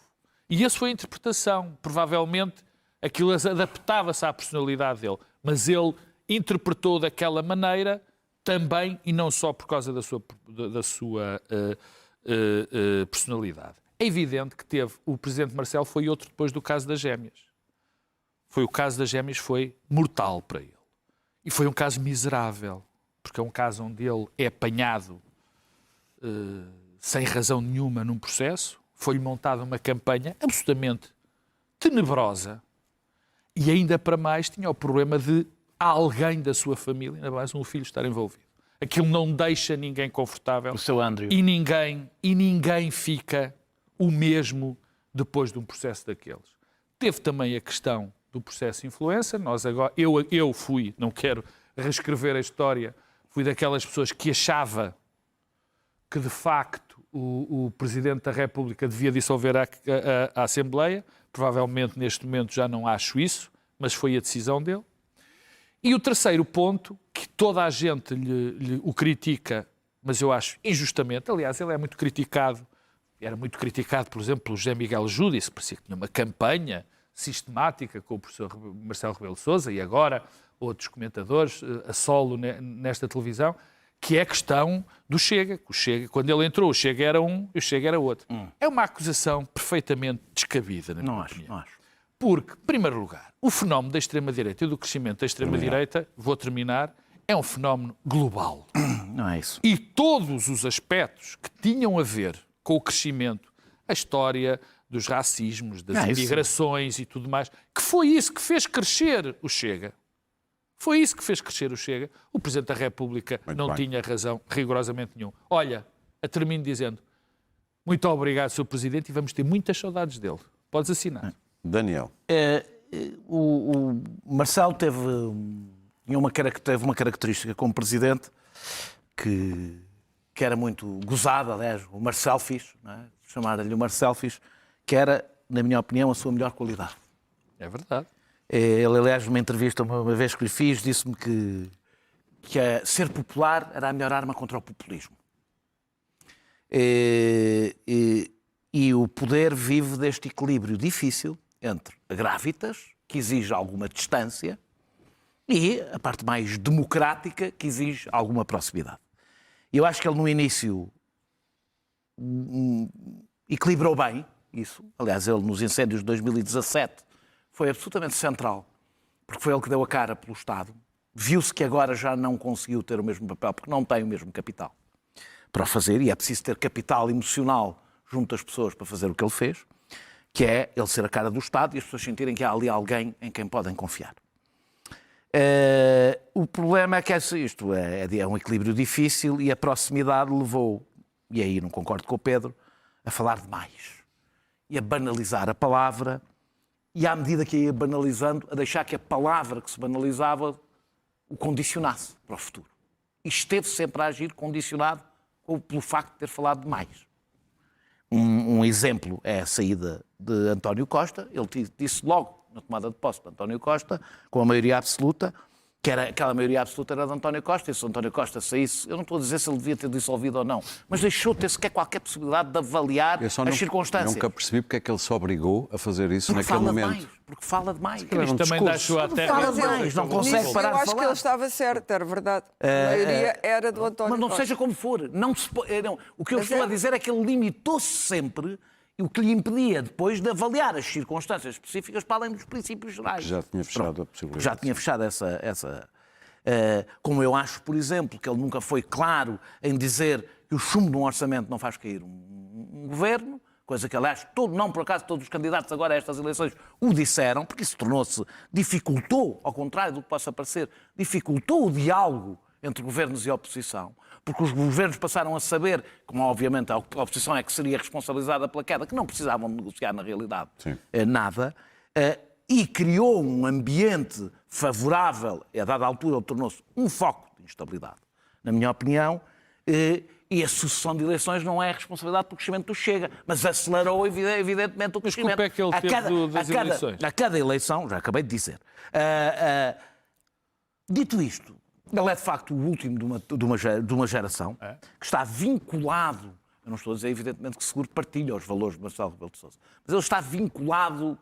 E essa foi a interpretação. Provavelmente aquilo adaptava-se à personalidade dele, mas ele interpretou daquela maneira também, e não só por causa da sua personalidade. É evidente que o Presidente Marcelo foi outro depois do caso das Gêmeas. O caso das Gêmeas foi mortal para ele. E foi um caso miserável, porque é um caso onde ele é apanhado sem razão nenhuma num processo, foi-lhe montada uma campanha absolutamente tenebrosa e ainda para mais tinha o problema de alguém da sua família, ainda mais um filho, estar envolvido. Aquilo não deixa ninguém confortável. O seu Andrew. E ninguém fica o mesmo depois de um processo daqueles. Teve também a questão do processo influencer. Nós agora, eu fui, não quero reescrever a história, fui daquelas pessoas que achava que de facto o Presidente da República devia dissolver a Assembleia. Provavelmente neste momento já não acho isso, mas foi a decisão dele. E o terceiro ponto, que toda a gente o critica, mas eu acho injustamente, aliás, ele é muito criticado, era muito criticado, por exemplo, pelo José Miguel Júdice, que parecia que tinha uma campanha sistemática com o professor Marcelo Rebelo de Sousa, e agora outros comentadores a solo nesta televisão, que é a questão do Chega. O Chega, quando ele entrou, o Chega era um e o Chega era outro. É uma acusação perfeitamente descabida, na minha opinião. Não acho. Porque, em primeiro lugar, o fenómeno da extrema-direita e do crescimento da extrema-direita, vou terminar, é um fenómeno global. Não é isso. E todos os aspectos que tinham a ver com o crescimento, a história dos racismos, das imigrações e tudo mais, que foi isso que fez crescer o Chega. Foi isso que fez crescer o Chega. O Presidente da República não tinha razão rigorosamente nenhuma. Olha, termino dizendo, muito obrigado, Sr. Presidente, e vamos ter muitas saudades dele. Podes assinar. Daniel. O Marcelo teve uma característica como Presidente que era muito gozada, aliás, o Marcelfis, não é? Chamar-lhe o Marcelfis, que era, na minha opinião, a sua melhor qualidade. É verdade. Ele, aliás, numa entrevista uma vez que lhe fiz, disse-me que ser popular era a melhor arma contra o populismo. E o poder vive deste equilíbrio difícil entre a gravitas, que exige alguma distância, e a parte mais democrática, que exige alguma proximidade. Eu acho que ele, no início, equilibrou bem isso. Aliás, ele, nos incêndios de 2017, foi absolutamente central, porque foi ele que deu a cara pelo Estado. Viu-se que agora já não conseguiu ter o mesmo papel, porque não tem o mesmo capital para o fazer, e é preciso ter capital emocional junto às pessoas para fazer o que ele fez, que é ele ser a cara do Estado e as pessoas sentirem que há ali alguém em quem podem confiar. O problema é que isto é um equilíbrio difícil e a proximidade levou, e aí não concordo com o Pedro, a falar demais e a banalizar a palavra, e à medida que ia banalizando, a deixar que a palavra que se banalizava o condicionasse para o futuro. E esteve sempre a agir condicionado pelo facto de ter falado demais. Um exemplo é a saída de António Costa. Ele disse logo na tomada de posse de António Costa, com a maioria absoluta, que aquela maioria absoluta era de António Costa, e se António Costa saísse, eu não estou a dizer se ele devia ter dissolvido ou não, mas deixou de ter sequer qualquer possibilidade de avaliar as circunstâncias. Nunca percebi porque é que ele se obrigou a fazer isso naquele momento. Porque fala demais. Isto também dá a sua Fala demais, não consegue parar de falar. Eu acho que ele estava certo, era verdade. A maioria era do António Mas não Costa. seja como for. O que eu estou a dizer é que ele limitou-se sempre, e o que lhe impedia depois de avaliar as circunstâncias específicas para além dos princípios gerais. Já tinha fechado a possibilidade. Já tinha fechado essa. Como eu acho, por exemplo, que ele nunca foi claro em dizer que o chumbo de um orçamento não faz cair um governo, coisa que, aliás, não por acaso todos os candidatos agora a estas eleições o disseram, porque isso dificultou, ao contrário do que possa parecer, dificultou o diálogo entre governos e oposição, porque os governos passaram a saber, como obviamente a oposição é que seria responsabilizada pela queda, que não precisavam de negociar na realidade nada, e criou um ambiente favorável, e a dada altura ele tornou-se um foco de instabilidade, na minha opinião, e a sucessão de eleições não é responsabilidade do crescimento do Chega, mas acelerou evidentemente o crescimento. Mas culpa é que ele teve das eleições? A cada eleição, já acabei de dizer. Dito isto, ele é de facto o último de uma geração que está vinculado, eu não estou a dizer evidentemente que seguro partilha os valores de Marcelo Rebelo de Sousa, mas ele está vinculado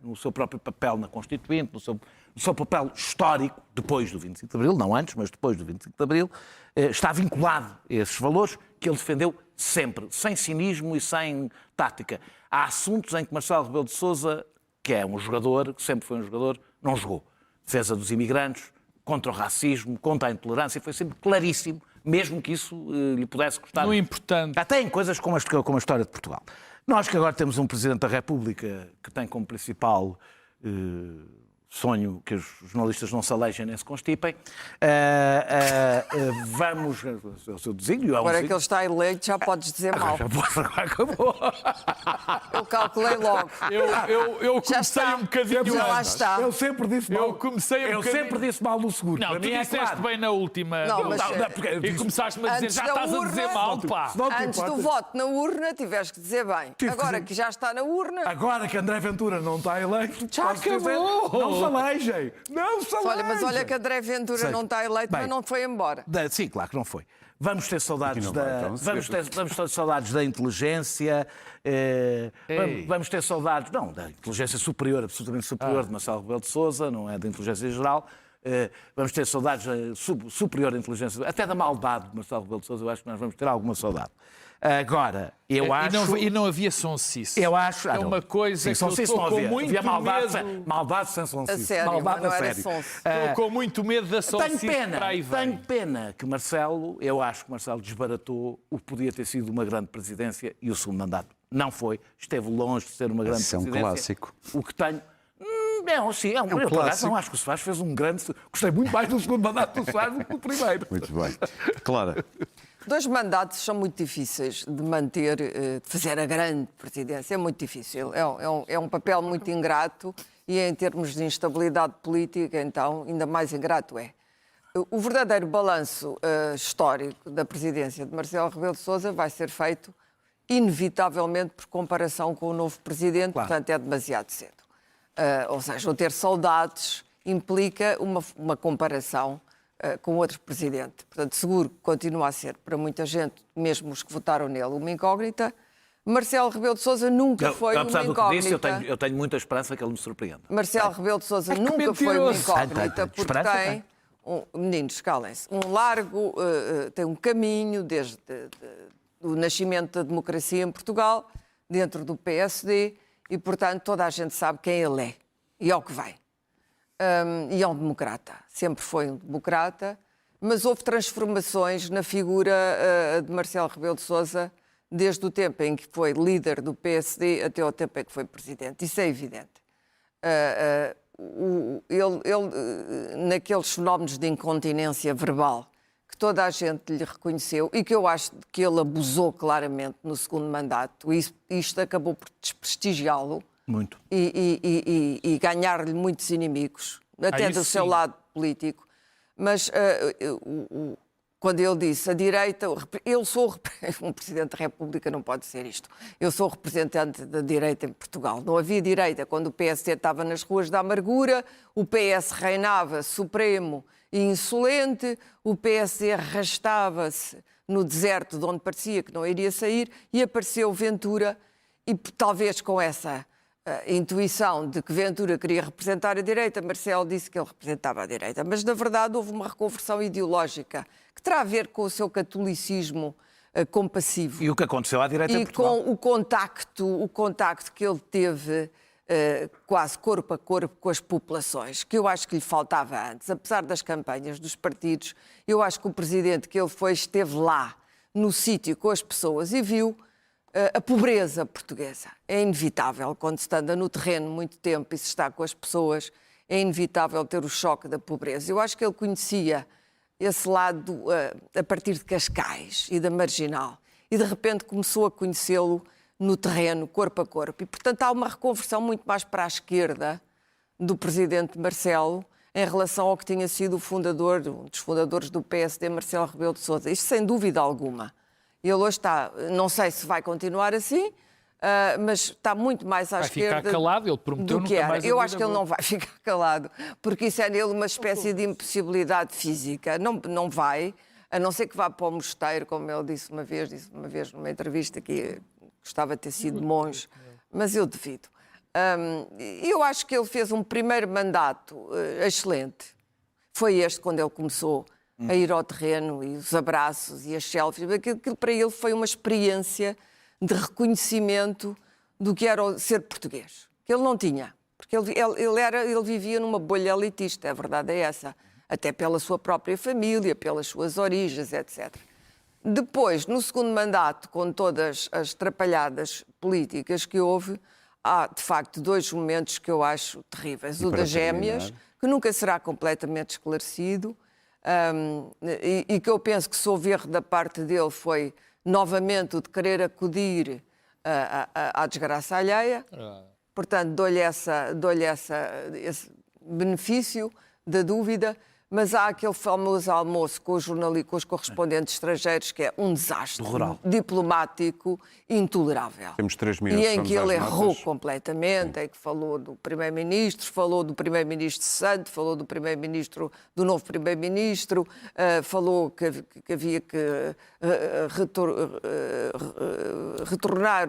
no seu próprio papel na Constituinte, no seu papel histórico, depois do 25 de Abril, não antes, mas depois do 25 de Abril, está vinculado a esses valores que ele defendeu sempre, sem cinismo e sem tática. Há assuntos em que Marcelo Rebelo de Sousa, que é um jogador, que sempre foi um jogador, não jogou. Defesa dos imigrantes, contra o racismo, contra a intolerância, foi sempre claríssimo, mesmo que isso lhe pudesse custar. No importante. Até em coisas como a história de Portugal. Nós que agora temos um Presidente da República que tem como principal sonho que os jornalistas não se alejem nem se constipem, vamos... É o seu desígnio. Agora que ele está eleito, já podes dizer mal. Agora acabou. Eu calculei logo. Eu Já comecei está. um bocadinho Já lá antes. está. Eu sempre disse mal. Eu comecei um Eu bocadinho... sempre disse mal do seguro. Não, Para tu mim é disseste claro. bem na última. Não, mas, E começaste-me a dizer, antes já da estás a urna, dizer mal, pá. Não te Antes do importa. voto na urna, tiveste que dizer bem. Tive que Agora dizer- que já está na urna... Agora que André Ventura não está eleito, Já posso dizer, acabou. não se alejem. Não se alejem. Olha, mas olha que André Ventura Seja, não está eleito, bem, mas não foi embora. Sim, claro que não foi. Vamos ter saudades E não vai, então, vamos ter saudades da inteligência, vamos ter saudades, não, da inteligência superior, absolutamente superior de Marcelo Rebelo de Sousa, não é da inteligência geral. Vamos ter saudades superior da inteligência, até da maldade de Marcelo Rebelo de Sousa, eu acho que nós vamos ter alguma saudade. Agora, eu acho... E não havia sonsice. Eu acho... É uma coisa que eu estou com muito havia maldade, medo. Maldade sem A sonsice. sério, Maldade mas não a era sério. sonso. Estou com muito medo da sonsice para aí vem. Tenho pena que Marcelo, eu acho que Marcelo desbaratou o que podia ter sido uma grande presidência e o segundo mandato não foi, esteve longe de ser uma grande Esse é um presidência. clássico. O que tenho... Sim, eu, por acaso, clássico. não acho que o Soares fez um grande... Gostei muito mais do segundo mandato do Soares do que do primeiro. Muito bem. Clara, 2 mandatos são muito difíceis de manter, de fazer a grande presidência. É muito difícil. É um papel muito ingrato e, em termos de instabilidade política, então, ainda mais ingrato é. O verdadeiro balanço histórico da presidência de Marcelo Rebelo de Sousa vai ser feito, inevitavelmente, por comparação com o novo presidente, Claro. portanto, é demasiado cedo. Ou seja, o ter saudades implica uma comparação com outro presidente. Portanto, seguro que continua a ser, para muita gente, mesmo os que votaram nele, uma incógnita. Marcelo Rebelo de Sousa nunca foi uma Apesar do que disse, incógnita. eu tenho muita esperança que ele me surpreenda. Marcelo Rebelo de Sousa que nunca foi uma mentiroso. incógnita Tem. porque Esperança tem, meninos, calem-se, um largo, tem um caminho desde o nascimento da democracia em Portugal, dentro do PSD, e, portanto, toda a gente sabe quem ele é e ao que vai. E é um democrata, sempre foi um democrata, mas houve transformações na figura de Marcelo Rebelo de Sousa desde o tempo em que foi líder do PSD até o tempo em que foi presidente. Isso é evidente. Ele, naqueles fenómenos de incontinência verbal que toda a gente lhe reconheceu e que eu acho que ele abusou claramente no segundo mandato, isto acabou por desprestigiá-lo Muito. e ganhar-lhe muitos inimigos, até isso do seu sim. lado político. Mas quando ele disse a direita, eu sou um Presidente da República, não pode ser isto. Eu sou representante da direita em Portugal. Não havia direita quando o PSD estava nas ruas da amargura, o PS reinava supremo e insolente, o PSD arrastava-se no deserto de onde parecia que não iria sair e apareceu Ventura e talvez com essa intuição de que Ventura queria representar a direita, Marcelo disse que ele representava a direita. Mas, na verdade, houve uma reconversão ideológica que terá a ver com o seu catolicismo compassivo. E o que aconteceu à direita em E Portugal? com o contacto que ele teve quase corpo a corpo com as populações, que eu acho que lhe faltava antes. Apesar das campanhas dos partidos, eu acho que o presidente que ele foi esteve lá, no sítio com as pessoas e viu a pobreza portuguesa. É inevitável quando se anda no terreno muito tempo e se está com as pessoas, é inevitável ter o choque da pobreza. Eu acho que ele conhecia esse lado a partir de Cascais e da Marginal. E de repente começou a conhecê-lo no terreno, corpo a corpo. E, portanto, há uma reconversão muito mais para a esquerda do presidente Marcelo em relação ao que tinha sido o fundador, um dos fundadores do PSD, Marcelo Rebelo de Sousa. Isto sem dúvida alguma. Ele hoje está, não sei se vai continuar assim, mas está muito mais à esquerda. Vai ficar calado, ele prometeu do que nunca era. mais Eu acho que ele não vai ficar calado, porque isso é nele uma espécie de impossibilidade física. Não vai, a não ser que vá para o mosteiro, como ele disse uma vez numa entrevista que gostava de ter sido monge, mas eu devido. Eu acho que ele fez um primeiro mandato excelente. Foi este quando ele começou a ir ao terreno e os abraços e as selfies. Aquilo para ele foi uma experiência de reconhecimento do que era ser português, que ele não tinha. Porque ele vivia numa bolha elitista, a verdade é essa. Até pela sua própria família, pelas suas origens, etc. Depois, no segundo mandato, com todas as trapalhadas políticas que houve, há, de facto, dois momentos que eu acho terríveis. O das gêmeas, que nunca será completamente esclarecido, e que eu penso que, se houve erro da parte dele, foi novamente o de querer acudir à desgraça alheia. Portanto, dou-lhe esse benefício da dúvida. Mas há aquele famoso almoço com os correspondentes estrangeiros que é um desastre diplomático intolerável. Temos 3 minutos. E em que ele errou notas. completamente, em que falou do Primeiro-Ministro, falou do Primeiro-Ministro Santo, falou do Primeiro-Ministro, do novo Primeiro-Ministro, falou que havia que retornar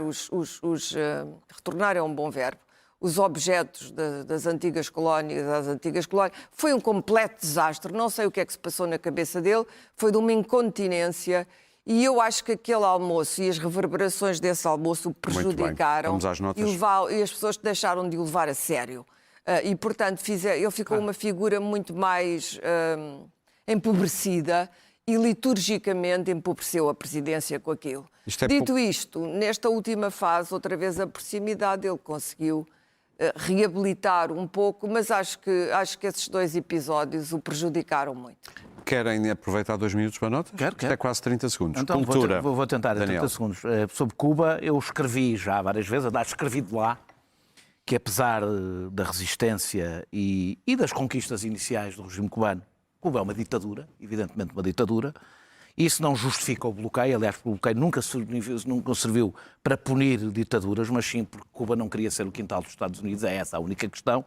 retornar é um bom verbo. Os objetos das antigas colónias às antigas colónias. Foi um completo desastre. Não sei o que é que se passou na cabeça dele. Foi de uma incontinência. E eu acho que aquele almoço e as reverberações desse almoço o prejudicaram. Vamos às notas. E as pessoas deixaram de o levar a sério. E, portanto, ele ficou uma figura muito mais empobrecida e liturgicamente empobreceu a presidência com aquilo. Dito isto, nesta última fase, outra vez a proximidade, ele conseguiu reabilitar um pouco, mas acho que esses dois episódios o prejudicaram muito. Querem aproveitar 2 minutos para notas? Quero. Isto é quase 30 segundos. Então, Cultura. vou tentar em 30 segundos. Sobre Cuba, eu escrevi já várias vezes, escrevi de lá, que apesar da resistência e das conquistas iniciais do regime cubano, Cuba é uma ditadura, evidentemente uma ditadura. Isso não justifica o bloqueio, aliás, o bloqueio nunca serviu para punir ditaduras, mas sim porque Cuba não queria ser o quintal dos Estados Unidos, é essa a única questão.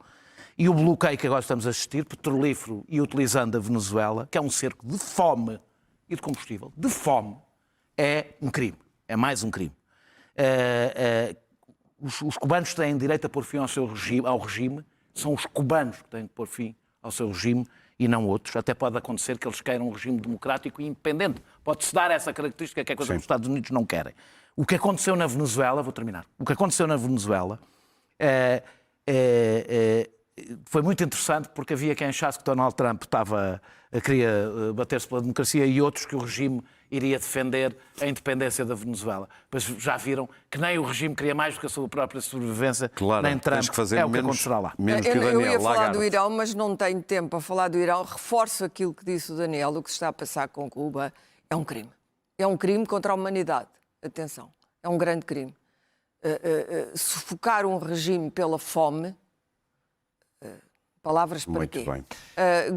E o bloqueio que agora estamos a assistir, petrolífero e utilizando a Venezuela, que é um cerco de fome e de combustível, de fome, é um crime, é mais um crime. Os cubanos têm direito a pôr fim ao regime, são os cubanos que têm que pôr fim ao seu regime, e não outros. Até pode acontecer que eles queiram um regime democrático e independente. Pode-se dar essa característica, que é coisa que os Estados Unidos não querem. O que aconteceu na Venezuela, vou terminar, o que aconteceu na Venezuela foi muito interessante, porque havia quem achasse que Donald Trump queria bater-se pela democracia e outros que o regime iria defender a independência da Venezuela. Pois já viram que nem o regime queria mais do que a sua própria sobrevivência, claro, nem Trump. que fazer é o que menos, acontecerá lá. Menos que o Daniel Eu ia falar Lagarde. do Irão, mas não tenho tempo para falar do Irão. Reforço aquilo que disse o Daniel, o que se está a passar com Cuba é um crime. É um crime contra a humanidade. Atenção, é um grande crime. Sufocar um regime pela fome... Palavras para Muito quê? bem.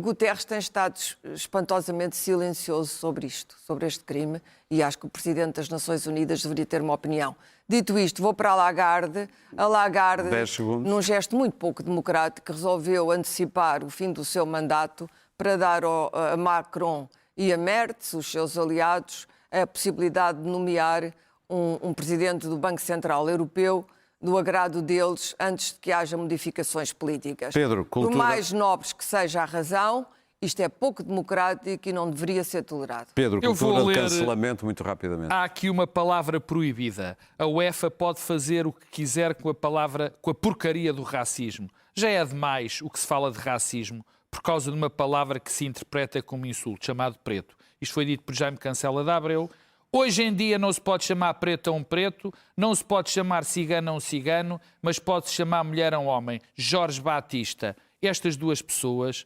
Guterres tem estado espantosamente silencioso sobre isto, sobre este crime, e acho que o Presidente das Nações Unidas deveria ter uma opinião. Dito isto, vou para a Lagarde. A Lagarde, 10 segundos. num gesto muito pouco democrático, resolveu antecipar o fim do seu mandato para dar a Macron e a Merz, os seus aliados, a possibilidade de nomear um Presidente do Banco Central Europeu do agrado deles, antes de que haja modificações políticas. Pedro, cultura... Por mais nobres que seja a razão, isto é pouco democrático e não deveria ser tolerado. Pedro, Eu cultura vou de ler- cancelamento, muito rapidamente. Há aqui uma palavra proibida. A UEFA pode fazer o que quiser com a porcaria do racismo. Já é demais o que se fala de racismo por causa de uma palavra que se interpreta como insulto, chamado preto. Isto foi dito por Jaime Cancela de Abreu. Hoje em dia não se pode chamar preto a um preto, não se pode chamar cigano a um cigano, mas pode-se chamar mulher a um homem. Jorge Batista. Estas duas pessoas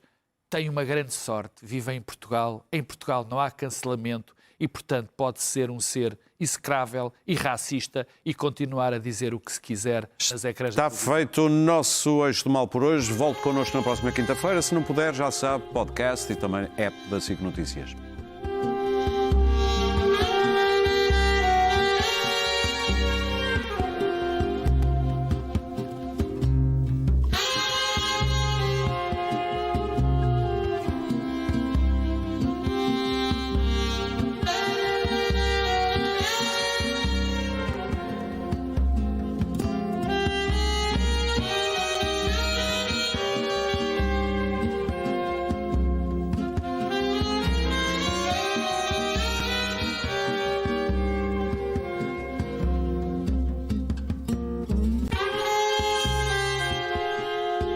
têm uma grande sorte, vivem em Portugal. Em Portugal não há cancelamento e, portanto, pode ser um ser execrável e racista e continuar a dizer o que se quiser nas ecrãs. Está feito o nosso Eixo do Mal por hoje. Volte connosco na próxima quinta-feira. Se não puder, já sabe, podcast e também app da SIC Notícias.